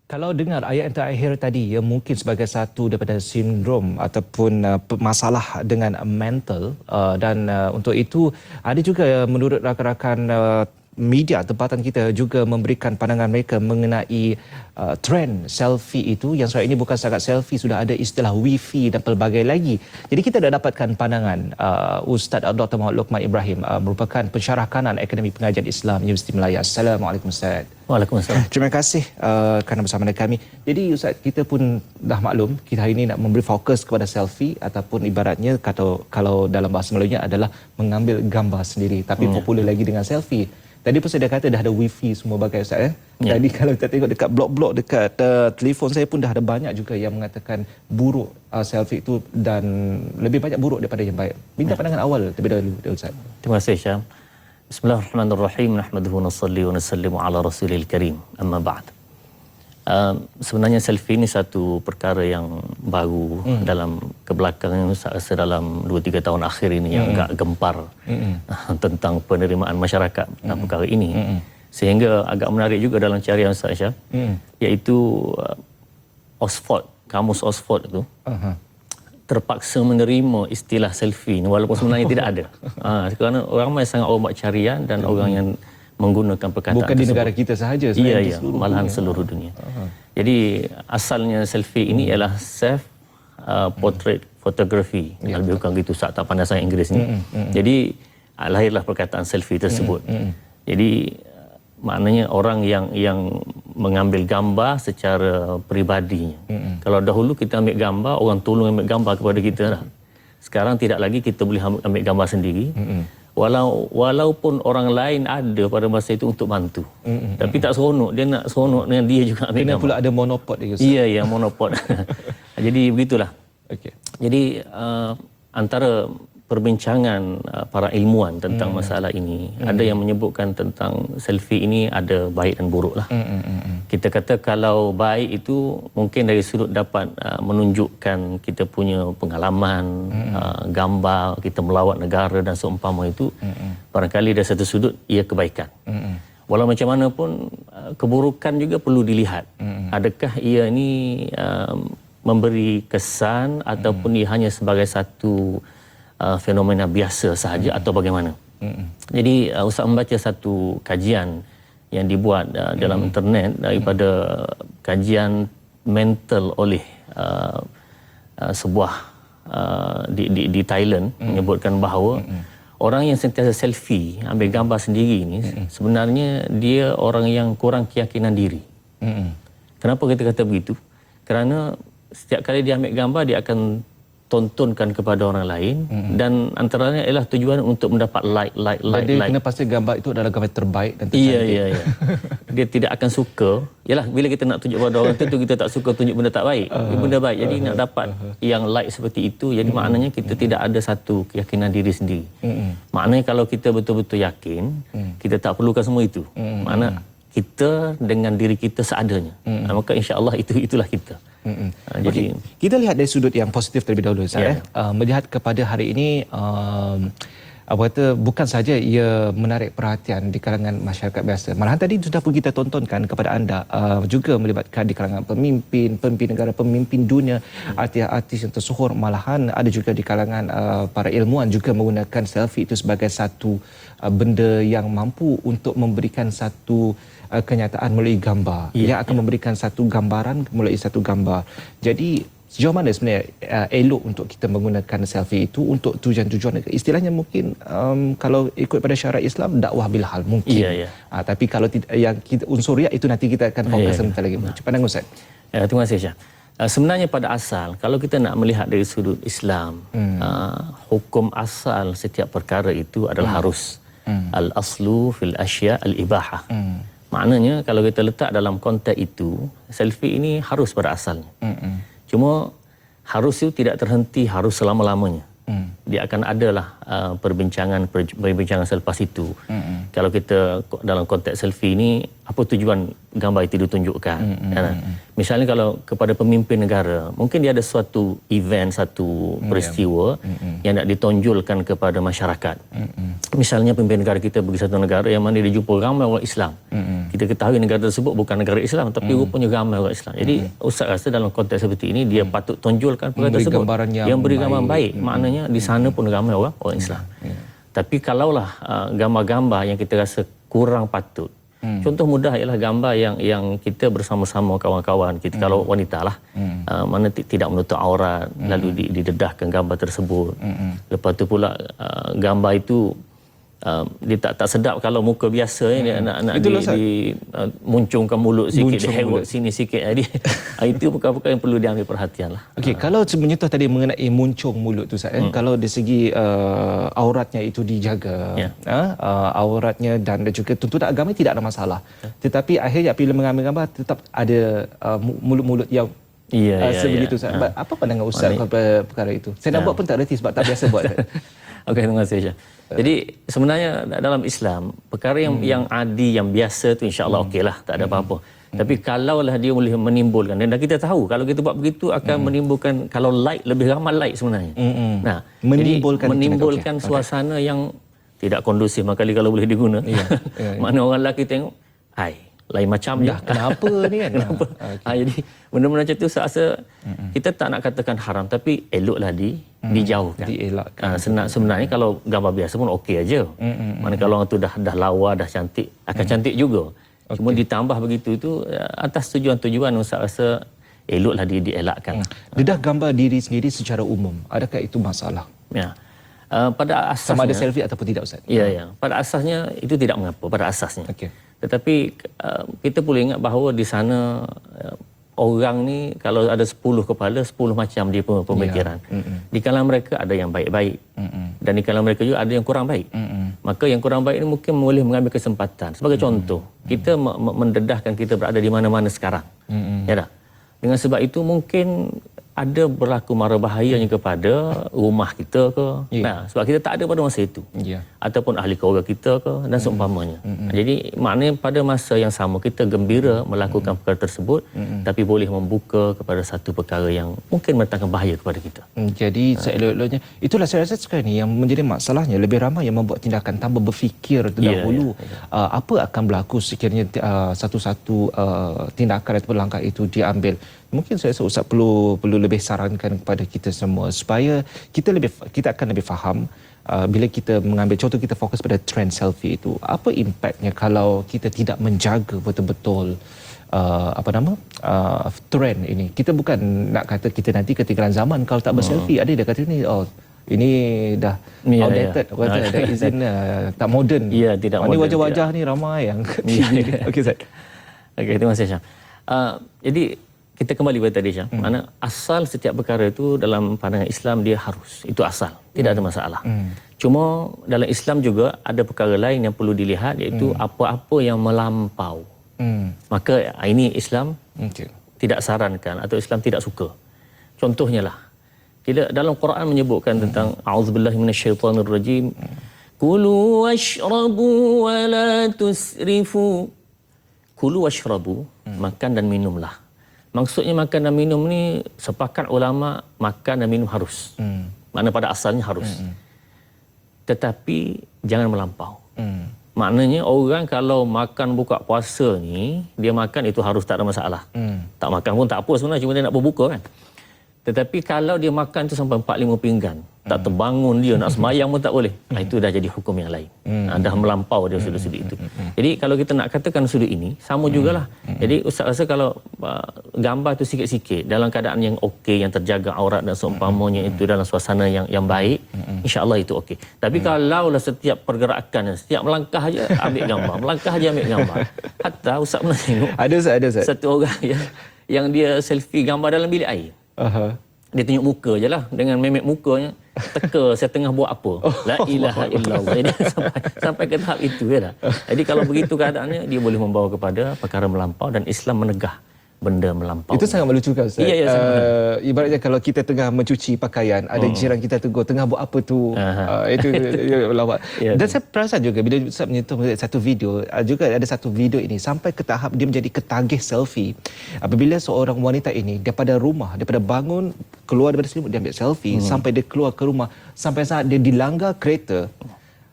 Kalau dengar ayat yang terakhir tadi, ya mungkin sebagai satu daripada sindrom ataupun masalah dengan mental dan untuk itu ada juga menurut rakan-rakan media tempatan kita juga memberikan pandangan mereka mengenai trend selfie itu yang sekarang ini bukan setakat selfie, sudah ada istilah wifi dan pelbagai lagi. Jadi kita dah dapatkan pandangan Ustaz Dr. Muhammad Luqman Ibrahim merupakan pensyarah kanan Akademi Pengajian Islam Universiti Melaya. Assalamualaikum Ustaz. Waalaikumsalam. Terima kasih kerana bersama dengan kami. Jadi Ustaz, kita pun dah maklum kita hari ini nak memberi fokus kepada selfie ataupun ibaratnya kalau dalam bahasa Melayunya adalah mengambil gambar sendiri, tapi popular lagi dengan selfie. Tadi pun saya dah kata dah ada wifi semua bagai Ustaz. Tadi kalau kita tengok dekat blog-blog dekat telefon saya pun dah ada banyak juga yang mengatakan buruk selfie itu dan lebih banyak buruk daripada yang baik. Minta pandangan awal terlebih dahulu Ustaz. Terima kasih Syam. Bismillahirrahmanirrahim. Nahmaduhu wa nusalli wa nusallimu ala rasulil karim. Amma ba'd. Sebenarnya selfie ini satu perkara yang baru dalam kebelakangan, saya rasa dalam 2-3 tahun akhir ini yang agak gempar tentang penerimaan masyarakat perkara ini. Sehingga agak menarik juga dalam carian Ustaz Syah, iaitu Oxford, kamus Oxford itu terpaksa menerima istilah selfie ni walaupun sebenarnya tidak ada. Kerana orang ramai sangat orang buat carian dan orang yang menggunakan perkataan bukan tersebut. di negara kita sahaja, Iya, malahan seluruh dunia. Jadi asalnya selfie ini ialah self portrait photography. Lebih kurang gitu, tak pandai sangat Inggeris ni. Jadi lahirlah perkataan selfie tersebut. Jadi maknanya orang yang mengambil gambar secara peribadinya. Kalau dahulu kita ambil gambar, orang tolong ambil gambar kepada kita dah. Sekarang tidak lagi kita boleh ambil gambar sendiri. Walaupun orang lain ada pada masa itu untuk bantu. Tapi tak seronok, dia nak seronok dengan dia juga ambil gambar. Pula ada monopod dia. Iya, monopod. Jadi begitulah. Okay. Jadi antara perbincangan para ilmuwan tentang masalah ini, ada yang menyebutkan tentang selfie ini ada baik dan buruk lah. Kita kata kalau baik itu mungkin dari sudut dapat menunjukkan kita punya pengalaman, gambar, kita melawat negara dan seumpama itu, barangkali dari satu sudut ia kebaikan. Walau macam mana pun keburukan juga perlu dilihat. Adakah ia ini memberi kesan ataupun ia hanya sebagai satu fenomena biasa sahaja atau bagaimana. Jadi Ustaz membaca satu kajian yang dibuat dalam internet daripada kajian mental oleh sebuah di Thailand, menyebutkan bahawa orang yang sentiasa selfie, ambil gambar sendiri ini sebenarnya dia orang yang kurang keyakinan diri. Kenapa kita kata begitu? Kerana setiap kali dia ambil gambar, dia akan tontonkan kepada orang lain dan antaranya ialah tujuan untuk mendapat like. Dia kena pastikan gambar itu adalah gambar terbaik dan tercantik. Iya. Dia tidak akan suka. Yalah, bila kita nak tunjuk pada orang tentu kita tak suka tunjuk benda tak baik. Benda baik. Jadi nak dapat yang like seperti itu, jadi maknanya kita tidak ada satu keyakinan diri sendiri. Maknanya kalau kita betul-betul yakin, kita tak perlukan semua itu. Makna kita dengan diri kita seadanya. Maka insya-Allah itulah kita. Jadi kita lihat dari sudut yang positif terlebih dahulu Ustaz. Melihat kepada hari ini bukan saja ia menarik perhatian di kalangan masyarakat biasa. Malahan tadi sudah pun kita tontonkan kepada anda juga melibatkan di kalangan pemimpin negara, pemimpin dunia, artis-artis yang tersohor, malahan ada juga di kalangan para ilmuwan juga menggunakan selfie itu sebagai satu benda yang mampu untuk memberikan satu kenyataan melalui gambar. Ia akan memberikan satu gambaran melalui satu gambar. Jadi sejauh mana sebenarnya elok untuk kita menggunakan selfie itu untuk tujuan-tujuan istilahnya mungkin kalau ikut pada syarat Islam dakwah bil hal mungkin. Tapi kalau yang kita unsur riak itu nanti kita akan fokus sebentar lagi. Pandangan Ustaz. Terima kasih Syah. Sebenarnya pada asal kalau kita nak melihat dari sudut Islam, hukum asal setiap perkara itu adalah harus. Al-aslu fil asya al-ibahah. Maknanya kalau kita letak dalam konteks itu, selfie ini harus pada asalnya. Cuma harus itu tidak terhenti harus selama-lamanya. Dia akan adalah perbincangan selepas itu. Kalau kita dalam konteks selfie ini, apa tujuan gambar itu ditunjukkan? Misalnya kalau kepada pemimpin negara, mungkin dia ada suatu event, satu peristiwa yang nak ditonjolkan kepada masyarakat. Misalnya pemimpin negara kita pergi satu negara yang mana dia jumpa ramai orang Islam. Kita ketahui negara tersebut bukan negara Islam, tapi rupanya ramai orang Islam. Jadi Ustaz rasa dalam konteks seperti ini, dia patut tonjolkan perkara tersebut. Yang beri gambaran baik. Maknanya di sana pun ramai orang Islam. Tapi kalaulah gambar-gambar yang kita rasa kurang patut, contoh mudah ialah gambar yang kita bersama-sama kawan-kawan kita, kalau wanita lah, mana tidak menutup aurat, lalu didedahkan gambar tersebut. Lepas tu pula gambar itu dia tak sedap kalau muka biasa dia nak muncungkan mulut sikit, diherut sini sikit. Jadi itu perkara-perkara yang perlu diambil perhatian lah. Okey, kalau menyentuh tadi mengenai muncung mulut tu Ustaz, kalau dari segi auratnya itu dijaga, auratnya dan juga tuntutan agama tidak ada masalah. Tetapi akhirnya bila mengambil gambar tetap ada mulut-mulut yang sebegitu Ustaz. Apa pandangan Ustaz kepada perkara itu? Saya nak buat pun tak reti sebab tak biasa buat. Okey, terima kasih Syah. Jadi sebenarnya dalam Islam, perkara yang adi, yang biasa tu insya-Allah okeylah, tak ada apa-apa. Tapi kalaulah dia boleh menimbulkan, dan kita tahu kalau kita buat begitu akan menimbulkan, kalau like, lebih ramai like sebenarnya. Nah, menimbulkan suasana yang tidak kondusif, makali kalau boleh diguna. Mana orang lelaki tengok, hai, lain macam je. Kenapa ni kan? Kenapa? Jadi benda-benda macam tu saya rasa kita tak nak katakan haram, tapi eloklah dijauhkan. Dielakkan. Sebenarnya kalau gambar biasa pun okey aja. Mana kalau orang tu dah lawa, dah cantik, akan cantik juga. Cuma ditambah begitu itu atas tujuan-tujuan Ustaz rasa eloklah dielakkan. Dedah gambar diri sendiri secara umum, adakah itu masalah? Ya. Pada asasnya, sama ada selfie ataupun tidak Ustaz? Ya. Pada asasnya itu tidak mengapa pada asasnya. Okey. Tetapi kita boleh ingat bahawa di sana orang ni kalau ada 10 kepala, 10 macam dia pemikiran. Di kalangan mereka ada yang baik-baik. Dan di kalangan mereka juga ada yang kurang baik. Maka yang kurang baik ini mungkin boleh mengambil kesempatan. Sebagai contoh, kita mendedahkan kita berada di mana-mana sekarang. Ya tak? Dengan sebab itu mungkin ada berlaku mara bahayanya kepada rumah kita ke. Nah, sebab kita tak ada pada masa itu. Ataupun ahli keluarga kita ke dan seumpamanya. Jadi maknanya pada masa yang sama kita gembira melakukan perkara tersebut, tapi boleh membuka kepada satu perkara yang mungkin mendatangkan bahaya kepada kita. Jadi seelok-eloknya, itulah saya rasa sekarang ni yang menjadi masalahnya, lebih ramai yang membuat tindakan tanpa berfikir terdahulu apa akan berlaku sekiranya satu-satu tindakan atau langkah itu diambil. Mungkin saya rasa Ustaz perlu lebih sarankan kepada kita semua supaya kita akan lebih faham bila kita mengambil contoh, kita fokus pada trend selfie itu, apa impaknya kalau kita tidak menjaga betul-betul trend ini. Kita bukan nak kata kita nanti ketinggalan zaman kalau tak berselfie. Ada dia kata ni ini dah outdated, dah izin tak moden. Tidak moden. Ini wajah-wajah ni ramai yang okey Ustaz. Okey, terima kasih Syam. Jadi kita kembali pada tadi Syam. Mana asal setiap perkara itu dalam pandangan Islam dia harus. Itu asal. Tidak ada masalah. Cuma dalam Islam juga ada perkara lain yang perlu dilihat, iaitu apa-apa yang melampau. Maka ini Islam tidak sarankan atau Islam tidak suka. Contohnya lah, dalam Quran menyebutkan tentang a'udzubillahi minasyaitonirrajim, kulu washrabu wa la tusrifu. Kulu washrabu, makan dan minumlah. Maksudnya makan dan minum ni sepakat ulama, makan dan minum harus. Makna pada asalnya harus. Tetapi jangan melampau. Maknanya orang kalau makan buka puasa ni, dia makan itu harus, tak ada masalah. Tak makan pun tak apa sebenarnya, cuma dia nak berbuka kan. Tetapi kalau dia makan tu sampai 4-5 pinggan, tak terbangun dia, nak semayang pun tak boleh. Itu dah jadi hukum yang lain. Dah melampau dia sudut-sudut itu. Jadi kalau kita nak katakan sudut ini, sama jugalah. Jadi Ustaz rasa kalau gambar tu sikit-sikit, dalam keadaan yang okey, yang terjaga aurat dan seumpamanya itu dalam suasana yang baik, insya-Allah itu okey. Tapi kalaulah setiap pergerakan, setiap melangkah aja ambil gambar, melangkah aja ambil gambar. Hatta Ustaz pernah tengok. Ada Ustaz. Satu orang yang dia selfie gambar dalam bilik air. Dia tunjuk muka je lah, dengan memek mukanya, teka saya tengah buat apa. La ilaha illallah. Jadi sampai ke tahap itu je lah. Jadi kalau begitu keadaannya, dia boleh membawa kepada perkara melampau, dan Islam menegah benda melampau. Itu sangat melucukan Ustaz. Ya, Ibaratnya kalau kita tengah mencuci pakaian, ada jiran kita tegur, tengah buat apa tu? Itu lawak. Dan saya perasan juga bila Ustaz menyentuh satu video, juga ada satu video ini sampai ke tahap dia menjadi ketagih selfie. Apabila seorang wanita ini daripada rumah, daripada bangun, keluar daripada selimut, dia ambil selfie sampai dia keluar ke rumah, sampai saat dia dilanggar kereta.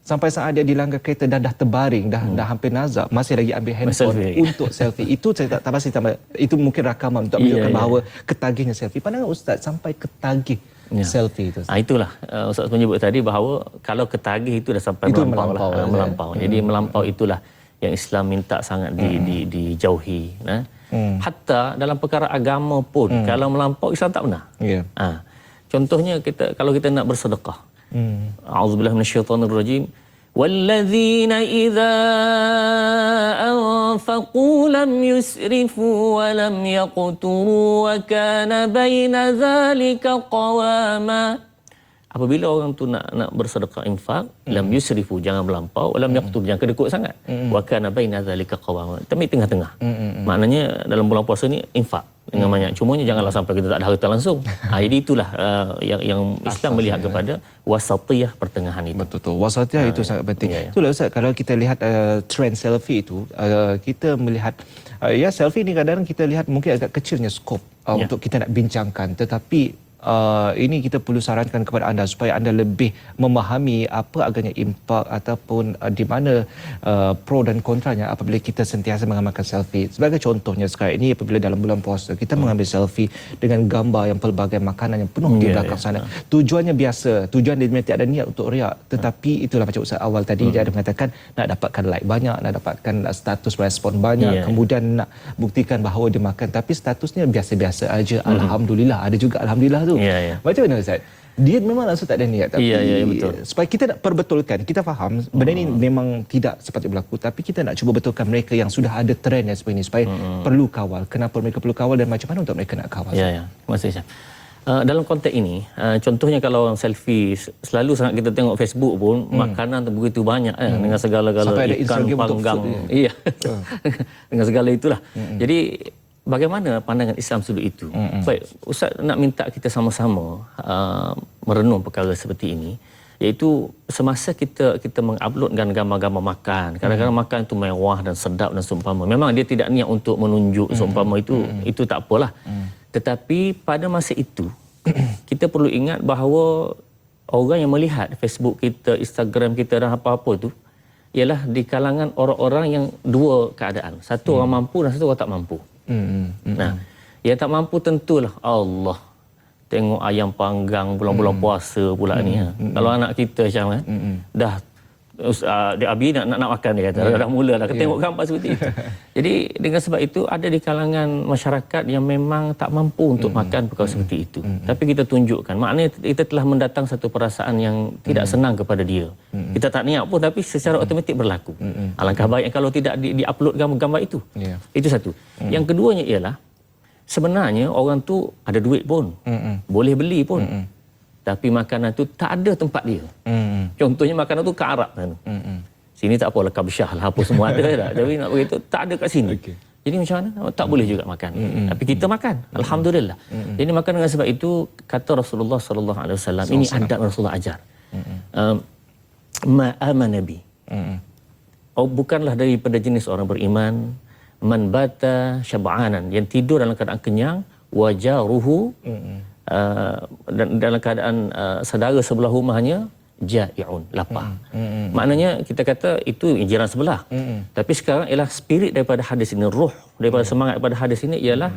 Sampai saat dia dilanggar kereta dan dah terbaring, dah hampir nazak, masih lagi ambil handphone untuk selfie. Itu saya tak pasti itu mungkin rakaman untuk menunjukkan bahawa ketagihnya selfie. Pandangan Ustaz sampai ketagih selfie itu. Itulah Ustaz menyebut tadi bahawa kalau ketagih itu dah sampai itu melampau. Jadi melampau itulah yang Islam minta sangat dijauhi. Hatta dalam perkara agama pun kalau melampau Islam tak benar. Contohnya kalau kita nak bersedekah. A'udzubillahi minasyaitonirrajim. Walladzina idza anfaqu lam yusrifu wa lam yaqturu wa kana baina dzalika qawama. Apabila orang tu nak bersedekah infak, lam yusrifu, jangan melampau, lam yaqtur, jangan kedekut sangat. Wa kana baina dzalika qawama. Tapi tengah-tengah. Maknanya dalam bulan puasa ni infak dengan banyak. Cumanya janganlah sampai kita tak ada harta langsung. Jadi itulah yang Islam melihat kepada wasatiyah, pertengahan itu. Betul. Wasatiyah itu sangat penting. Itulah Ustaz, kalau kita lihat trend selfie itu, kita melihat selfie ni kadang-kadang kita lihat mungkin agak kecilnya skop untuk kita nak bincangkan, tetapi ini kita perlu sarankan kepada anda supaya anda lebih memahami apa agaknya impak ataupun di mana pro dan kontranya apabila kita sentiasa mengamalkan selfie. Sebagai contohnya sekarang ini apabila dalam bulan puasa kita mengambil selfie dengan gambar yang pelbagai makanan yang penuh di belakang sana. Tujuannya biasa, tujuan dia tidak ada niat untuk riak, tetapi itulah macam Ustaz awal tadi dia ada mengatakan nak dapatkan like banyak, nak dapatkan status respon banyak, kemudian nak buktikan bahawa dia makan, tapi statusnya biasa-biasa aja. Alhamdulillah, ada juga alhamdulillah tu. Macam mana Ustaz? Dia memang langsung tak ada niat, tapi betul. Supaya kita nak perbetulkan, kita faham benda ini memang tidak sepatutnya berlaku, tapi kita nak cuba betulkan mereka yang sudah ada trend yang seperti ini supaya perlu kawal. Kenapa mereka perlu kawal dan macam mana untuk mereka nak kawal? Terima kasih Syah. Dalam konteks ini, contohnya kalau orang selfie, selalu sangat kita tengok Facebook pun, makanan tu begitu banyak dengan segala-gala ikan panggang. Dengan segala itulah. Jadi bagaimana pandangan Islam sudut itu? Baik, Ustaz nak minta kita sama-sama merenung perkara seperti ini, iaitu semasa kita menguploadkan gambar-gambar makan, kadang-kadang makan itu mewah dan sedap dan seumpama. Memang dia tidak niat untuk menunjuk seumpama itu tak apalah. Tetapi pada masa itu kita perlu ingat bahawa orang yang melihat Facebook kita, Instagram kita dan apa-apa tu ialah di kalangan orang-orang yang dua keadaan. Satu orang mampu dan satu orang tak mampu. Nah, yang tak mampu tentulah Allah tengok ayam panggang bulan-bulan puasa pula ni. Kalau anak kita macam dah dia Abi nak makan, dia kata dah mula dah tengok gambar seperti itu. Jadi dengan sebab itu ada di kalangan masyarakat yang memang tak mampu untuk makan perkara seperti itu. Tapi kita tunjukkan, maknanya kita telah mendatang satu perasaan yang tidak senang kepada dia. Kita tak niat pun tapi secara automatik berlaku. Alangkah baik kalau tidak di-upload gambar itu. Itu satu. Yang keduanya ialah sebenarnya orang tu ada duit pun, boleh beli pun. Tapi makanan tu tak ada tempat dia. Contohnya makanan tu ke Arab kan. Sini tak apa lah, kabsyah lah apa semua ada dah. Tapi nak beritahu tak ada kat sini. Jadi macam mana? Tak boleh juga makan. Tapi kita makan, alhamdulillah. Jadi makan dengan sebab itu kata Rasulullah sallallahu alaihi wasallam, ini adab Rasulullah ajar. Ma'ama nabi. Bukanlah daripada jenis orang beriman man bata syab'anan, yang tidur dalam keadaan kenyang, wajaruhu dan dalam keadaan saudara sebelah rumahnya ja'i'un, lapar. Maknanya kita kata itu jiran sebelah. Tapi sekarang ialah spirit daripada hadis ini, roh daripada semangat daripada hadis ini ialah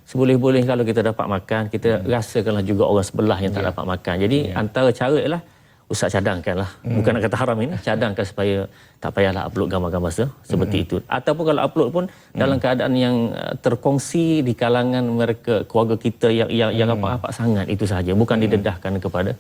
seboleh-boleh kalau kita dapat makan, kita rasakanlah juga orang sebelah yang tak dapat makan. Jadi antara cara ialah Ustaz cadangkanlah, bukan nak kata haram ini, cadangkan supaya tak payahlah upload gambar-gambar seperti itu. Ataupun kalau upload pun dalam keadaan yang terkongsi di kalangan mereka, keluarga kita yang rapat-rapat sangat, itu sahaja. Bukan didedahkan kepada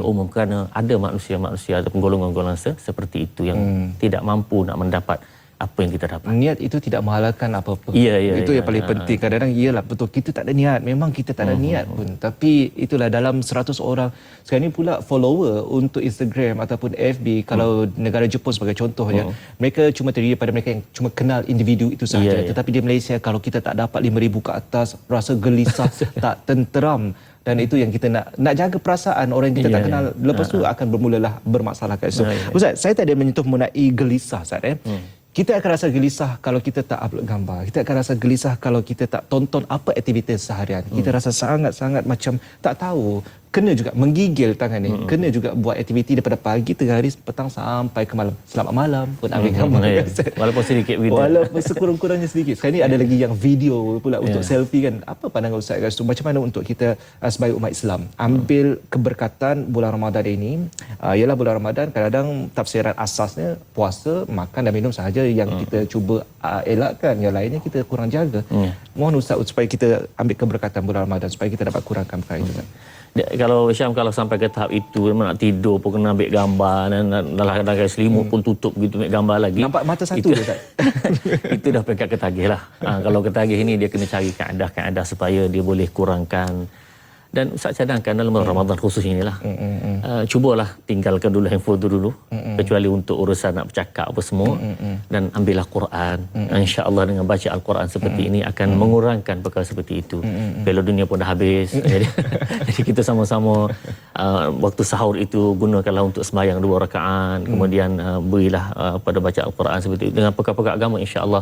umum, kerana ada manusia-manusia ataupun golongan-golongan seperti itu yang tidak mampu nak mendapat apa yang kita dapat. Niat itu tidak menghalalkan apa-apa. Ya, Itu yang paling penting. Kadang-kadang iyalah betul kita tak ada niat. Memang kita tak ada niat pun. Tapi itulah dalam 100 orang sekarang ni pula follower untuk Instagram ataupun FB kalau negara Jepun sebagai contohnya, mereka cuma terdiri pada mereka yang cuma kenal individu itu sahaja. Tetapi di Malaysia kalau kita tak dapat 5,000 ke atas, rasa gelisah, tak tenteram. Dan itu yang kita nak jaga perasaan orang yang kita tak kenal. Lepas tu akan bermulalah bermasalah. So, Ustaz, saya tak ada menyentuh mengenai gelisah, Ustaz. Kita akan rasa gelisah kalau kita tak upload gambar. Kita akan rasa gelisah kalau kita tak tonton apa aktiviti seharian. Kita rasa sangat-sangat macam tak tahu. Kena juga menggigil tangan ni. Kena juga buat aktiviti daripada pagi, tengah hari, petang sampai ke malam. Selamat malam pun ambil gambar. Walaupun sedikit video. Walaupun sekurang-kurangnya sedikit. Sekarang ni ada lagi yang video pula untuk selfie kan. Apa pandangan Ustaz kat situ? Macam mana untuk kita sebagai umat Islam ambil keberkatan bulan Ramadan ini? Ialah bulan Ramadan kadang-kadang tafsiran asasnya puasa, makan dan minum sahaja yang kita cuba elakkan. Yang lainnya kita kurang jaga. Mohon Ustaz supaya kita ambil keberkatan bulan Ramadan supaya kita dapat kurangkan perkara itu kan. Kalau Syam kalau sampai ke tahap itu nak tidur pun kena ambil gambar dan dalam selimut pun tutup gitu ambil gambar lagi. Nampak mata satu je Ustaz. Itu dah peringkat ketagih lah. Kalau ketagih ini dia kena cari kaedah-kaedah supaya dia boleh kurangkan. Dan Ustaz cadangkan dalam bulan Ramadan khusus inilah. Cubalah tinggalkan dulu handphone tu dulu. Kecuali untuk urusan nak bercakap apa semua. Dan ambillah Quran. InsyaAllah dengan baca Al-Quran seperti ini akan mengurangkan perkara seperti itu. Bila dunia pun dah habis. Jadi kita sama-sama waktu sahur itu gunakanlah untuk sembahyang 2 rakaat. Kemudian berilah pada baca Al-Quran seperti itu. Dengan perkara-perkara agama insya-Allah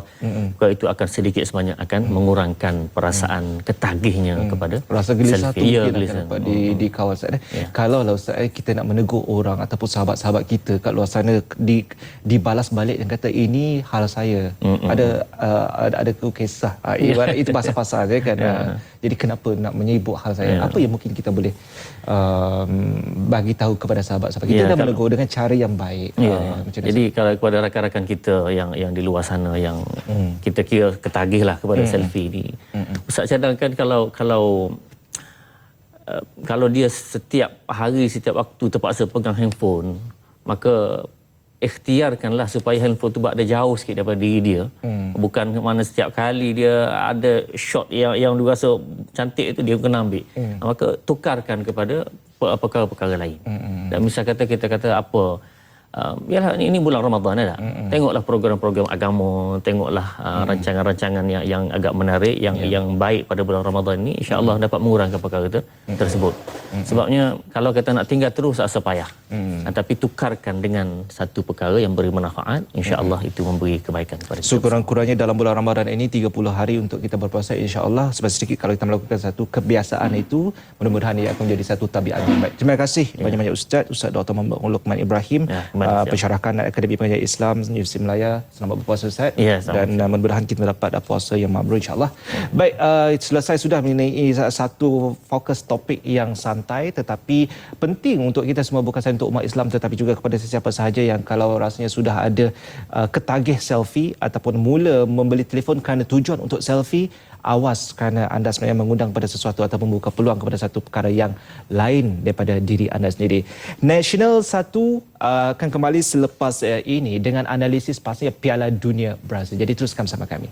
perkara itu akan sedikit sebanyak akan mengurangkan perasaan ketagihnya kepada rasa gelisah tu Ya, mungkin akan dapat di kawal Ustaz. Kalau lah Ustaz kita nak menegur orang ataupun sahabat-sahabat kita kat luar sana dibalas balik dan kata ini hal saya. Ada kisah. Ibarat itu bahasa pasar je kan. Jadi kenapa nak menyebut hal saya? Apa yang mungkin kita boleh bagi tahu kepada sahabat-sahabat kita nak menegur dengan cara yang baik. Jadi kalau kepada rakan-rakan kita yang di luar sana yang kita kira ketagih lah kepada selfie ni. Ustaz cadangkan kalau dia setiap hari, setiap waktu terpaksa pegang handphone, maka ikhtiarkanlah supaya handphone tu berada jauh sikit daripada diri dia. Bukan mana setiap kali dia ada shot yang dia rasa cantik itu dia kena ambil. Maka tukarkan kepada perkara-perkara lain. Dan misal kata kita kata apa, yalah ini bulan Ramadan dah. Tengoklah program-program agama, tengoklah rancangan-rancangan yang agak menarik, yang baik pada bulan Ramadan ini, insya-Allah dapat mengurangkan perkara tersebut. Sebabnya kalau kita nak tinggal terus rasa payah. Tapi tukarkan dengan satu perkara yang beri manfaat, insya-Allah itu memberi kebaikan kepada kita. Sekurang-kurangnya dalam bulan Ramadan ini 30 hari untuk kita berpuasa, insya-Allah sebab sedikit kalau kita melakukan satu kebiasaan itu, mudah-mudahan ia akan menjadi satu tabiat yang baik. Terima kasih banyak-banyak Ustaz Dr. Muhammad Luqman Ibrahim. Pensyarahkan Akademi Pengajian Islam Universiti Melaya. Selamat berpuasa Ustaz. Dan mudah-mudahan kita dapat puasa yang mabrur insya-Allah. Baik, selesai sudah mengenai satu fokus topik yang santai tetapi penting untuk kita semua, bukan sahaja untuk umat Islam tetapi juga kepada sesiapa sahaja yang kalau rasanya sudah ada ketagih selfie ataupun mula membeli telefon kerana tujuan untuk selfie, awas kerana anda sebenarnya mengundang pada sesuatu ataupun membuka peluang kepada satu perkara yang lain daripada diri anda sendiri. National 1 akan kembali selepas ini dengan analisis pastinya Piala Dunia Brazil. Jadi teruskan bersama kami.